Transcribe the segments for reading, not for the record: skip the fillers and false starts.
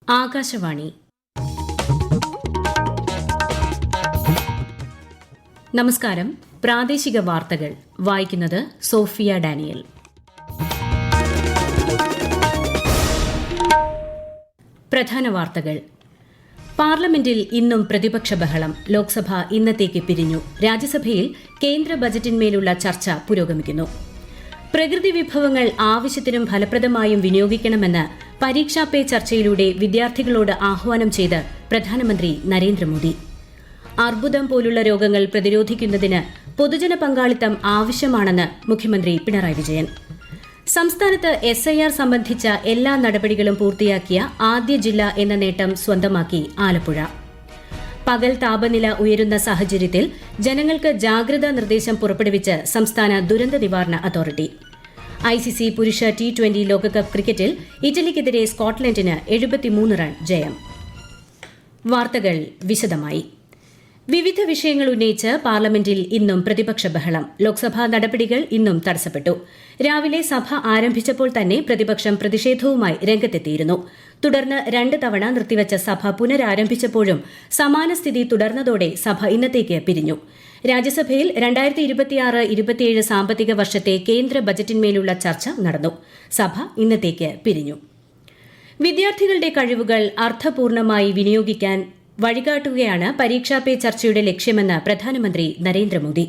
ആകാശവാണി. നമസ്കാരം. പ്രാദേശിക വാർത്തകൾ വായിക്കുന്നത് സോഫിയ ഡാനിയൽ. പ്രധാന വാർത്തകൾ. പാർലമെന്റിൽ ഇന്നും പ്രതിപക്ഷ ബഹളം. ലോക്സഭ ഇന്നത്തേക്ക് പിരിഞ്ഞു. രാജ്യസഭയിൽ കേന്ദ്ര ബജറ്റിന്മേലുള്ള ചർച്ച പുരോഗമിക്കുന്നു. പ്രകൃതി വിഭവങ്ങൾ ആവശ്യത്തിനും ഫലപ്രദമായും വിനിയോഗിക്കണമെന്ന് പരീക്ഷാ പേ ചർച്ചയിലൂടെ വിദ്യാർത്ഥികളോട് ആഹ്വാനം ചെയ്ത് പ്രധാനമന്ത്രി നരേന്ദ്രമോദി. അർബുദം പോലുള്ള രോഗങ്ങൾ പ്രതിരോധിക്കുന്നതിന് പൊതുജന പങ്കാളിത്തം ആവശ്യമാണെന്ന് മുഖ്യമന്ത്രി പിണറായി വിജയൻ. സംസ്ഥാനത്ത് SIR സംബന്ധിച്ച എല്ലാ നടപടികളും പൂർത്തിയാക്കിയ ആദ്യ ജില്ല എന്ന നേട്ടം സ്വന്തമാക്കി ആലപ്പുഴ. പകൽ താപനില ഉയരുന്ന സാഹചര്യത്തിൽ ജനങ്ങൾക്ക് ജാഗ്രതാ നിർദ്ദേശം പുറപ്പെടുവിച്ച് സംസ്ഥാന ദുരന്ത നിവാരണ അതോറിറ്റി. ICC പുരുഷ T20 ലോകകപ്പ് ക്രിക്കറ്റിൽ ഇറ്റലിക്കെതിരെ സ്കോട്ട്ലൻഡിന് 73 റൺ ജയം. വാർത്തകൾ വിശദമായി. വിവിധ വിഷയങ്ങൾ ഉന്നയിച്ച് പാർലമെന്റിൽ ഇന്നും പ്രതിപക്ഷ ബഹളം. ലോക്സഭാ നടപടികൾ ഇന്നും തടസ്സപ്പെട്ടു. രാവിലെ സഭ ആരംഭിച്ചപ്പോൾ തന്നെ പ്രതിപക്ഷം പ്രതിഷേധവുമായി രംഗത്തെത്തിയിരുന്നു. തുടർന്ന് 2 തവണ നിർത്തിവച്ച സഭ പുനരാരംഭിച്ചപ്പോഴും സമാന സ്ഥിതി തുടർന്നതോടെ സഭ ഇന്നത്തേക്ക് പിരിഞ്ഞു. രാജ്യസഭയിൽ 2026-27 സാമ്പത്തിക വർഷത്തെ കേന്ദ്ര ബജറ്റിന്മേലുള്ള ചർച്ച നടന്നു. സഭ ഇന്നത്തേക്ക് പിരിഞ്ഞു. വിദ്യാർത്ഥികളുടെ കഴിവുകൾ അർത്ഥപൂർണമായി വിനിയോഗിക്കാൻ വഴികാട്ടുകയാണ് പരീക്ഷാ പേ ചർച്ചയുടെ ലക്ഷ്യമെന്ന് പ്രധാനമന്ത്രി നരേന്ദ്രമോദി.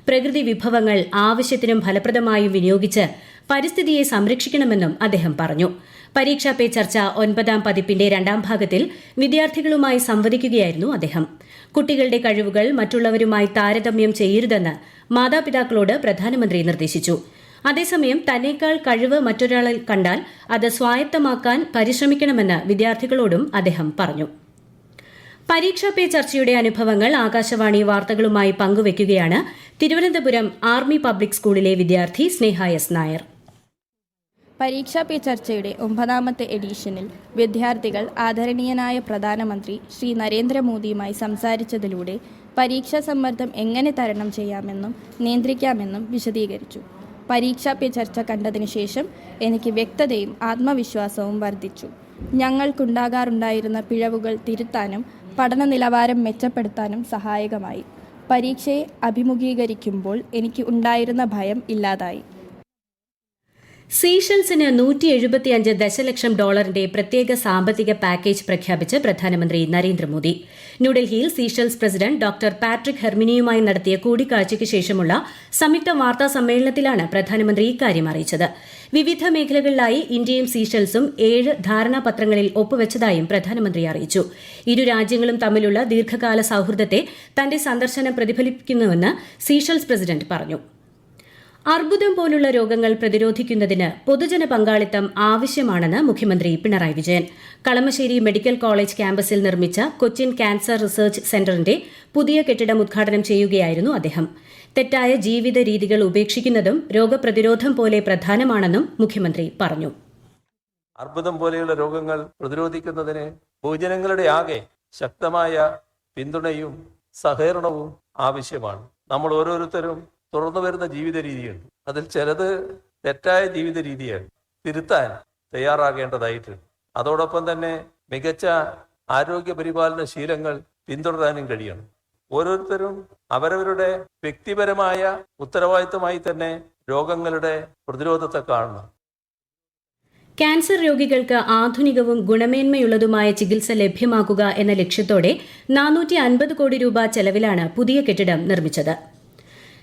പ്രകൃതി വിഭവങ്ങൾ ആവശ്യത്തിനും ഫലപ്രദമായും വിനിയോഗിച്ച് പരിസ്ഥിതിയെ സംരക്ഷിക്കണമെന്നും അദ്ദേഹം പറഞ്ഞു. പരീക്ഷാ പേ ചർച്ച 9ാം പതിപ്പിന്റെ 2ാം ഭാഗത്തിൽ വിദ്യാർത്ഥികളുമായി സംവദിക്കുകയായിരുന്നു അദ്ദേഹം. കുട്ടികളുടെ കഴിവുകൾ മറ്റുള്ളവരുമായി താരതമ്യം ചെയ്യരുതെന്ന് മാതാപിതാക്കളോട് പ്രധാനമന്ത്രി നിർദ്ദേശിച്ചു. അതേസമയം തന്നേക്കാൾ കഴിവ് മറ്റൊരാളിൽ കണ്ടാൽ അത് സ്വായത്തമാക്കാൻ പരിശ്രമിക്കണമെന്ന് വിദ്യാർത്ഥികളോടും അദ്ദേഹം പറഞ്ഞു. പരീക്ഷാ പേ ചർച്ചയുടെ അനുഭവങ്ങൾ ആകാശവാണി വാർത്തകളുമായി പങ്കുവയ്ക്കുകയാണ് തിരുവനന്തപുരം ആർമി പബ്ലിക് സ്കൂളിലെ വിദ്യാർത്ഥി സ്നേഹ S. നായർ. പരീക്ഷാ പേ ചർച്ചയുടെ 9ാമത്തെ എഡിഷനിൽ വിദ്യാർത്ഥികൾ ആദരണീയനായ പ്രധാനമന്ത്രി ശ്രീ നരേന്ദ്രമോദിയുമായി സംസാരിച്ചതിലൂടെ പരീക്ഷാ സമ്മർദ്ദം എങ്ങനെ തരണം ചെയ്യാമെന്നും നിയന്ത്രിക്കാമെന്നും വിശദീകരിച്ചു. പരീക്ഷാ പേ ചർച്ച കണ്ടതിനു ശേഷം എനിക്ക് വ്യക്തതയും ആത്മവിശ്വാസവും വർദ്ധിച്ചു. ഞങ്ങൾക്കുണ്ടാകാറുണ്ടായിരുന്ന പിഴവുകൾ തിരുത്താനും പഠന നിലവാരം മെച്ചപ്പെടുത്താനും സഹായകമായി. പരീക്ഷയെ അഭിമുഖീകരിക്കുമ്പോൾ എനിക്ക് ഉണ്ടായിരുന്ന ഭയം ഇല്ലാതായി. സീഷെൽസിന് $175 ദശലക്ഷം പ്രത്യേക സാമ്പത്തിക പാക്കേജ് പ്രഖ്യാപിച്ച് പ്രധാനമന്ത്രി നരേന്ദ്രമോദി. ന്യൂഡൽഹിയിൽ സീഷെൽസ് പ്രസിഡന്റ് ഡോക്ടർ പാട്രിക് ഹെർമിനിയുമായി നടത്തിയ കൂടിക്കാഴ്ചയ്ക്ക് ശേഷമുള്ള സംയുക്ത വാർത്താ സമ്മേളനത്തിലാണ് പ്രധാനമന്ത്രി ഇക്കാര്യം അറിയിച്ചത്. വിവിധ മേഖലകളിലായി ഇന്ത്യയും സീഷെൽസും 7 ധാരണാപത്രങ്ങളിൽ ഒപ്പുവച്ചതായും പ്രധാനമന്ത്രി അറിയിച്ചു. ഇരു രാജ്യങ്ങളും തമ്മിലുള്ള ദീർഘകാല സൌഹൃദത്തെ തന്റെ സന്ദർശനം പ്രതിഫലിപ്പിക്കുന്നുവെന്ന് സീഷെൽസ് പ്രസിഡന്റ് പറഞ്ഞു. അർബുദം പോലുള്ള രോഗങ്ങൾ പ്രതിരോധിക്കുന്നതിന് പൊതുജന പങ്കാളിത്തം ആവശ്യമാണെന്ന് മുഖ്യമന്ത്രി പിണറായി വിജയൻ. കളമശ്ശേരി മെഡിക്കൽ കോളേജ് ക്യാമ്പസിൽ നിർമ്മിച്ച കൊച്ചിൻ ക്യാൻസർ റിസർച്ച് സെന്ററിന്റെ പുതിയ കെട്ടിടം ഉദ്ഘാടനം ചെയ്യുകയായിരുന്നു അദ്ദേഹം. തെറ്റായ ജീവിത രീതികൾ ഉപേക്ഷിക്കുന്നതും രോഗപ്രതിരോധം പോലെ പ്രധാനമാണെന്നും മുഖ്യമന്ത്രി പറഞ്ഞു. അർബുദം പോലെയുള്ള രോഗങ്ങൾ പ്രതിരോധിക്കുന്നതിന് പൊതുജനങ്ങളുടെ ആകെ ശക്തമായ പിന്തുണയും സഹകരണവും ആവശ്യമാണ്. നമ്മൾ ഓരോരുത്തരും തുടർന്നു വരുന്ന ജീവിത രീതിയുണ്ട്. അതിൽ ചിലത് തെറ്റായ ജീവിത രീതിയാണ്. തിരുത്താൻ തയ്യാറാകേണ്ടതായിട്ടുണ്ട്. അതോടൊപ്പം തന്നെ മികച്ച ആരോഗ്യ പരിപാലന ശീലങ്ങൾ പിന്തുടരാനും കഴിയണം. ഓരോരുത്തരും അവരവരുടെ വ്യക്തിപരമായ ഉത്തരവാദിത്തമായി തന്നെ രോഗങ്ങളുടെ പ്രതിരോധത്തെ കാണണം. ക്യാൻസർ രോഗികൾക്ക് ആധുനികവും ഗുണമേന്മയുള്ളതുമായ ചികിത്സ ലഭ്യമാക്കുക എന്ന ലക്ഷ്യത്തോടെ 450 കോടി രൂപ ചെലവിലാണ് പുതിയ കെട്ടിടം നിർമ്മിച്ചത്.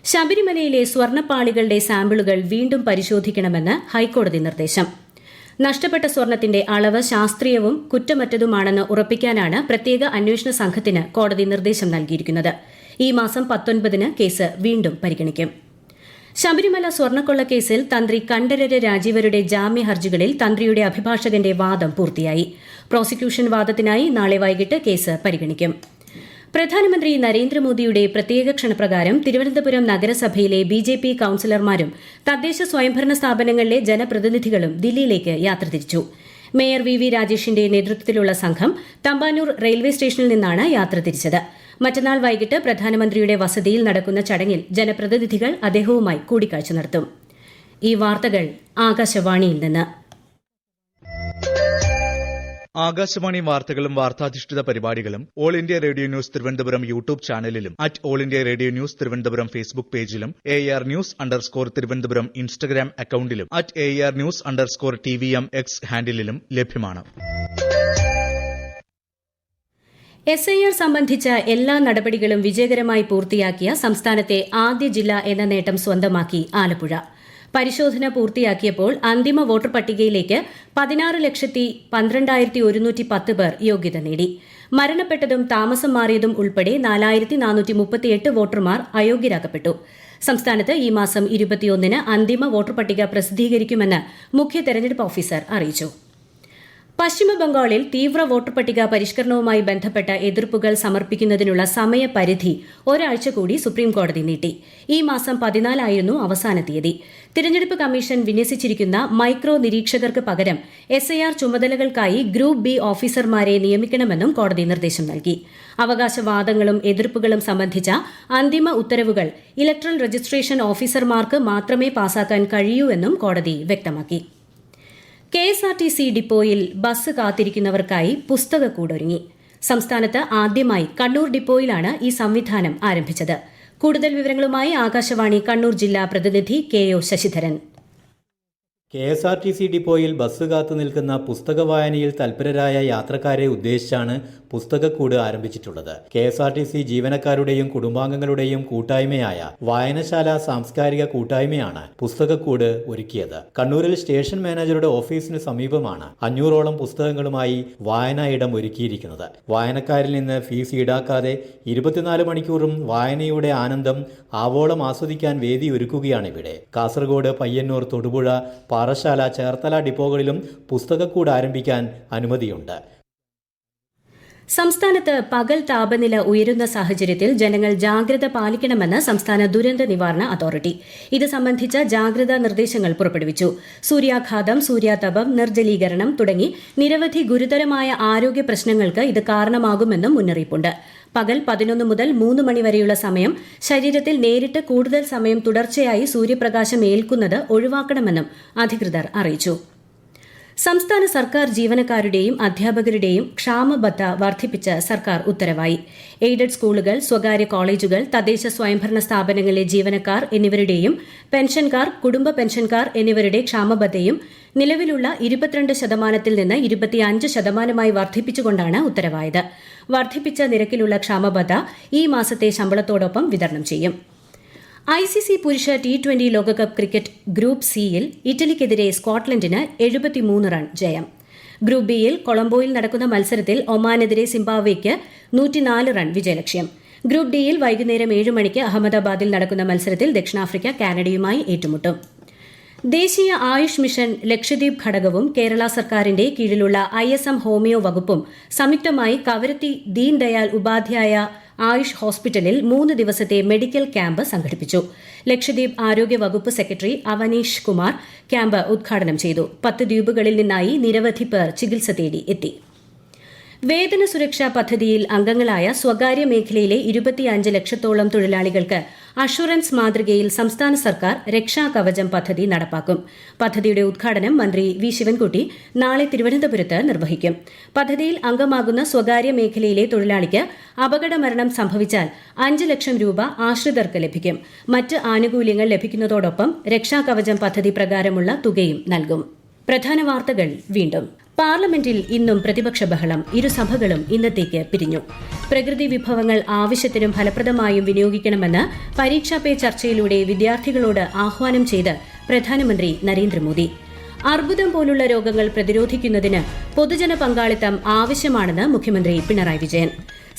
ശബരിമലയിലെ സ്വർണ്ണപ്പാളികളുടെ സാമ്പിളുകൾ വീണ്ടും പരിശോധിക്കണമെന്ന് ഹൈക്കോടതി നിർദ്ദേശം. നഷ്ടപ്പെട്ട സ്വർണത്തിന്റെ അളവ് ശാസ്ത്രീയവും കുറ്റമറ്റതുമാണെന്ന് ഉറപ്പിക്കാനാണ് പ്രത്യേക അന്വേഷണ സംഘത്തിന് കോടതി നിർദ്ദേശം നൽകിയിരിക്കുന്നത്. ഈ മാസം 19-ന് കേസ് വീണ്ടും പരിഗണിക്കും. ശബരിമല സ്വർണ്ണക്കൊള്ളക്കേസിൽ തന്ത്രി കണ്ഠരര് രാജീവരുടെ ജാമ്യ ഹർജികളിൽ തന്ത്രിയുടെ അഭിഭാഷകന്റെ വാദം പൂർത്തിയായി. പ്രോസിക്യൂഷൻ വാദത്തിനായി നാളെ വൈകിട്ട് കേസ് പരിഗണിക്കും. പ്രധാനമന്ത്രി നരേന്ദ്രമോദിയുടെ പ്രത്യേക ക്ഷണപ്രകാരം തിരുവനന്തപുരം നഗരസഭയിലെ BJP കൌൺസിലർമാരും തദ്ദേശ സ്വയംഭരണ സ്ഥാപനങ്ങളിലെ ജനപ്രതിനിധികളും ദില്ലിയിലേക്ക് യാത്ര തിരിച്ചു. മേയർ VV രാജേഷിന്റെ നേതൃത്വത്തിലുള്ള സംഘം തമ്പാനൂർ റെയിൽവേ സ്റ്റേഷനിൽ നിന്നാണ് യാത്ര തിരിച്ചത്. മറ്റന്നാൾ വൈകിട്ട് പ്രധാനമന്ത്രിയുടെ വസതിയിൽ നടക്കുന്ന ചടങ്ങിൽ ജനപ്രതിനിധികൾ അദ്ദേഹവുമായി കൂടിക്കാഴ്ച നടത്തും. ഈ വാർത്തകൾ ആകാശവാണിയിൽ നിന്ന്. ആകാശവാണി വാർത്തകളും വാർത്താധിഷ്ഠിത പരിപാടികളും all India radio news Thiruvananthapuram YouTube ചാനലിലും all India radio news Thiruvananthapuram Facebook പേജിലും AR News_ തിരുവനന്തപുരം ഇൻസ്റ്റഗ്രാം അക്കൌണ്ടിലും AR News_TVM X ഹാൻഡിലും ലഭ്യമാണ്. SIR സംബന്ധിച്ച എല്ലാ നടപടികളും വിജയകരമായി പൂർത്തിയാക്കിയ സംസ്ഥാനത്തെ ആദ്യ ജില്ല എന്ന നേട്ടം സ്വന്തമാക്കി ആലപ്പുഴ. പരിശോധന പൂർത്തിയാക്കിയപ്പോൾ അന്തിമ വോട്ടർ പട്ടികയിലേക്ക് 16,12,110 പേർ യോഗ്യത നേടി. മരണപ്പെട്ടതും താമസം മാറിയതും ഉൾപ്പെടെ 4,438 വോട്ടർമാർ അയോഗ്യരാക്കപ്പെട്ടു. സംസ്ഥാനത്ത് ഈ മാസം 21-ന് അന്തിമ വോട്ടർ പട്ടിക പ്രസിദ്ധീകരിക്കുമെന്ന് മുഖ്യ തെരഞ്ഞെടുപ്പ് ഓഫീസർ അറിയിച്ചു. പശ്ചിമബംഗാളിൽ തീവ്ര വോട്ടർ പട്ടിക പരിഷ്കരണവുമായി ബന്ധപ്പെട്ട എതിർപ്പുകൾ സമർപ്പിക്കുന്നതിനുള്ള സമയപരിധി ഒരാഴ്ച കൂടി സുപ്രീംകോടതി നീട്ടി. ഈ മാസം 14 അവസാന തീയതി. തിരഞ്ഞെടുപ്പ് കമ്മീഷൻ വിന്യസിച്ചിരിക്കുന്ന മൈക്രോ നിരീക്ഷകർക്ക് പകരം SIR ചുമതലകൾക്കായി ഗ്രൂപ്പ് B ഓഫീസർമാരെ നിയമിക്കണമെന്നും കോടതി നിർദ്ദേശം നൽകി. അവകാശവാദങ്ങളും എതിർപ്പുകളും സംബന്ധിച്ച അന്തിമ ഉത്തരവുകൾ ഇലക്ട്രൽ രജിസ്ട്രേഷൻ ഓഫീസർമാർക്ക് മാത്രമേ പാസാക്കാൻ കഴിയൂ എന്നും കോടതി വ്യക്തമാക്കി. KSRTC ഡിപ്പോയിൽ ബസ് കാത്തിരിക്കുന്നവർക്കായി പുസ്തകക്കൂടൊരുങ്ങി. സംസ്ഥാനത്ത് ആദ്യമായി കണ്ണൂർ ഡിപ്പോയിലാണ് ഈ സംവിധാനം ആരംഭിച്ചത്. കൂടുതൽ വിവരങ്ങളുമായി ആകാശവാണി കണ്ണൂർ ജില്ലാ പ്രതിനിധി KO ശശിധരൻ. KSRTC ഡിപ്പോയിൽ ബസ് കാത്തു നിൽക്കുന്ന പുസ്തക വായനയിൽ തൽപരരായ യാത്രക്കാരെ ഉദ്ദേശിച്ചാണ് പുസ്തകക്കൂട് ആരംഭിച്ചിട്ടുള്ളത്. KSRTC ജീവനക്കാരുടെയും കുടുംബാംഗങ്ങളുടെയും കൂട്ടായ്മയായ വായനശാല സാംസ്കാരിക കൂട്ടായ്മയാണ് പുസ്തകക്കൂട് ഒരുക്കിയത്. കണ്ണൂരിൽ സ്റ്റേഷൻ മാനേജറുടെ ഓഫീസിന് സമീപമാണ് 500ഓളം പുസ്തകങ്ങളുമായി വായനാ ഇടം ഒരുക്കിയിരിക്കുന്നത്. വായനക്കാരിൽ നിന്ന് ഫീസ് ഈടാക്കാതെ 24 മണിക്കൂറും വായനയുടെ ആനന്ദം ആവോളം ആസ്വദിക്കാൻ വേദി ഒരുക്കുകയാണിവിടെ. കാസർഗോഡ്, പയ്യന്നൂർ, തൊടുപുഴ, പാറശാല, ചേർത്തല ഡിപ്പോകളിലും പുസ്തകക്കൂട് ആരംഭിക്കാൻ അനുമതിയുണ്ട്. സംസ്ഥാനത്ത് പകൽ താപനില ഉയരുന്ന സാഹചര്യത്തിൽ ജനങ്ങൾ ജാഗ്രത പാലിക്കണമെന്ന് സംസ്ഥാന ദുരന്ത നിവാരണ അതോറിറ്റി. ഇത് സംബന്ധിച്ച ജാഗ്രതാ നിർദ്ദേശങ്ങൾ പുറപ്പെടുവിച്ചു. സൂര്യാഘാതം, സൂര്യാതപം, നിർജ്ജലീകരണം തുടങ്ങി നിരവധി ഗുരുതരമായ ആരോഗ്യ പ്രശ്നങ്ങൾക്ക് ഇത് കാരണമാകുമെന്നും മുന്നറിയിപ്പുണ്ട്. പകൽ 11 മുതൽ 3 മണി വരെയുള്ള സമയം ശരീരത്തിൽ നേരിട്ട് കൂടുതൽ സമയം തുടർച്ചയായി സൂര്യപ്രകാശം ഏൽക്കുന്നത് ഒഴിവാക്കണമെന്നും അധികൃതർ അറിയിച്ചു. സംസ്ഥാന സർക്കാർ ജീവനക്കാരുടെയും അധ്യാപകരുടെയും ക്ഷാമബത്ത വർദ്ധിപ്പിച്ച് സർക്കാർ ഉത്തരവായി. എയ്ഡഡ് സ്കൂളുകൾ, സ്വകാര്യ കോളേജുകൾ, തദ്ദേശ സ്വയംഭരണ സ്ഥാപനങ്ങളിലെ ജീവനക്കാർ എന്നിവരുടെയും പെൻഷൻകാർ, കുടുംബ പെൻഷൻകാർ എന്നിവരുടെ ക്ഷാമബത്തയും നിലവിലുള്ള 22% നിന്ന് 25% വർദ്ധിപ്പിച്ചുകൊണ്ടാണ് ഉത്തരവായത്. വർദ്ധിപ്പിച്ച നിരക്കിലുള്ള ക്ഷാമബത്ത ഈ മാസത്തെ ശമ്പളത്തോടൊപ്പം വിതരണം ചെയ്യും. ICC പുരുഷ T20 ലോകകപ്പ് ക്രിക്കറ്റ് ഗ്രൂപ്പ് സിയിൽ ഇറ്റലിക്കെതിരെ സ്കോട്ട്ലൻഡിന് 73 റൺ ജയം. ഗ്രൂപ്പ് ബിയിൽ കൊളംബോയിൽ നടക്കുന്ന മത്സരത്തിൽ ഒമാനെതിരെ സിംബാബ്വേക്ക് 104 റൺ വിജയലക്ഷ്യം. ഗ്രൂപ്പ് ഡിയിൽ വൈകുന്നേരം 7 മണിക്ക് അഹമ്മദാബാദിൽ നടക്കുന്ന മത്സരത്തിൽ ദക്ഷിണാഫ്രിക്ക കാനഡയുമായി ഏറ്റുമുട്ടും. ദേശീയ ആയുഷ് മിഷൻ ലക്ഷദ്വീപ് ഘടകവും കേരള സർക്കാരിന്റെ കീഴിലുള്ള ISM ഹോമിയോ വകുപ്പും സംയുക്തമായി കവരത്തി ദീൻ ദയാൽ ഉപാധ്യായ ആയുഷ് ഹോസ്പിറ്റലിൽ 3 ദിവസത്തെ മെഡിക്കൽ ക്യാമ്പ് സംഘടിപ്പിച്ചു. ലക്ഷദ്വീപ് ആരോഗ്യ വകുപ്പ് സെക്രട്ടറി അവനീഷ് കുമാർ ക്യാമ്പ് ഉദ്ഘാടനം ചെയ്തു. 10 ദ്വീപുകളിൽ നിന്നായി നിരവധി പേർ ചികിത്സ തേടി എത്തി. വേതന സുരക്ഷാ പദ്ധതിയിൽ അംഗങ്ങളായ സ്വകാര്യ മേഖലയിലെ 25 ലക്ഷത്തോളം തൊഴിലാളികൾക്ക് അഷുറൻസ് മാതൃകയിൽ സംസ്ഥാന സർക്കാർ രക്ഷാകവചം പദ്ധതി നടപ്പാക്കും. പദ്ധതിയുടെ ഉദ്ഘാടനം മന്ത്രി വി ശിവൻകുട്ടി നാളെ തിരുവനന്തപുരത്ത് നിർവഹിക്കും. പദ്ധതിയിൽ അംഗമാകുന്ന സ്വകാര്യ മേഖലയിലെ തൊഴിലാളിക്ക് അപകടമരണം സംഭവിച്ചാൽ 5 ലക്ഷം രൂപ ആശ്രിതർക്ക് ലഭിക്കും. മറ്റ് ആനുകൂല്യങ്ങൾ ലഭിക്കുന്നതോടൊപ്പം രക്ഷാകവചം പദ്ധതി പ്രകാരമുള്ള തുകയും നൽകും. പ്രധാന വാർത്തകൾ വീണ്ടും. പാർലമെന്റിൽ ഇന്നും പ്രതിപക്ഷ ബഹളം. ഇരുസഭകളും ഇന്നത്തേക്ക് പിരിഞ്ഞു. പ്രകൃതി വിഭവങ്ങൾ ആവശ്യത്തിനും ഫലപ്രദമായും വിനിയോഗിക്കണമെന്ന് പരീക്ഷാ പേ ചർച്ചയിലൂടെ വിദ്യാർത്ഥികളോട് ആഹ്വാനം ചെയ്ത് പ്രധാനമന്ത്രി നരേന്ദ്രമോദി. അർബുദം പോലുള്ള രോഗങ്ങൾ പ്രതിരോധിക്കുന്നതിന് പൊതുജന പങ്കാളിത്തം ആവശ്യമാണെന്ന് മുഖ്യമന്ത്രി പിണറായി വിജയൻ.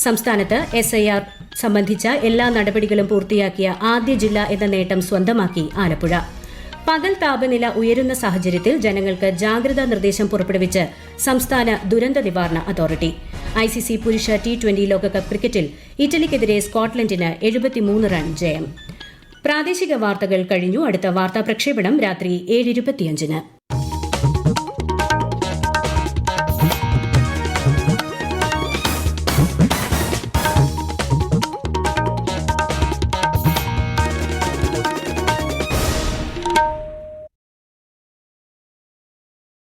സംസ്ഥാനത്ത് SIR സംബന്ധിച്ച എല്ലാ നടപടികളും പൂർത്തിയാക്കിയ ആദ്യ ജില്ല എന്ന നേട്ടം സ്വന്തമാക്കി ആലപ്പുഴ. പകൽ താപനില ഉയരുന്ന സാഹചര്യത്തിൽ ജനങ്ങൾക്ക് ജാഗ്രതാ നിർദ്ദേശം പുറപ്പെടുവിച്ച് സംസ്ഥാന ദുരന്ത നിവാരണ അതോറിറ്റി. ICC പുരുഷ T20 ലോകകപ്പ് ക്രിക്കറ്റിൽ ഇറ്റലിക്കെതിരെ സ്കോട്ട്ലൻഡിന് 73 റൺ ജയം. പ്രാദേശിക വാർത്തകൾ കഴിഞ്ഞു. അടുത്ത വാർത്താ പ്രക്ഷേപണം രാത്രി 7:25.